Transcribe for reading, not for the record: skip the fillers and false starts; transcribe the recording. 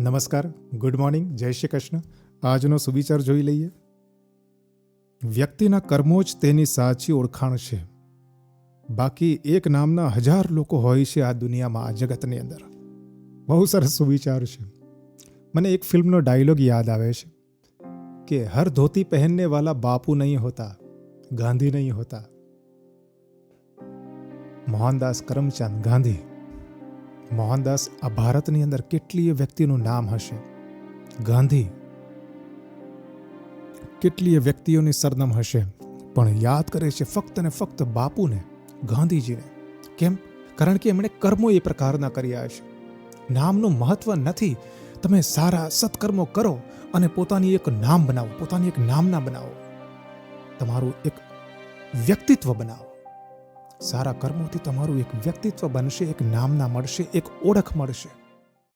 નમસ્કાર, good morning, જય શ્રી કૃષ્ણ. આજનો સુવિચાર જોઈ લઈએ. વ્યક્તિના કર્મો જ તેની સાચી ઓળખાણ છે. બાકી એક નામના 1000 લોકો હોય છે આ દુનિયામાં, આ જગતની અંદર. બહુ સરસ સુવિચાર છે. મને એક ફિલ્મનો ડાયલોગ યાદ આવે છે કે હર ધોતી પહેનને વાલા બાપુ નહીં હોતા, ગાંધી નહીં હોતા. મોહનદાસ કરમચંદ ગાંધી. મોહનદાસ આ ભારતની અંદર કેટલીય વ્યક્તિનું નામ હશે. ગાંધી કેટલીય વ્યક્તિઓની સરનામ હશે, પણ યાદ કરે છે ફક્ત ને ફક્ત બાપુને, ગાંધીજીને. કેમ? કારણ કે એમણે કર્મો એ પ્રકારના કર્યા છે. નામનું મહત્વ નથી. તમે સારા સત્કર્મો કરો અને પોતાની એક નામ બનાવો, પોતાની એક નામના બનાવો, તમારું એક વ્યક્તિત્વ બનાવો. સારા કર્મોથી તમારું એક વ્યક્તિત્વ બનશે, એક નામના મળશે, એક ઓળખ મળશે.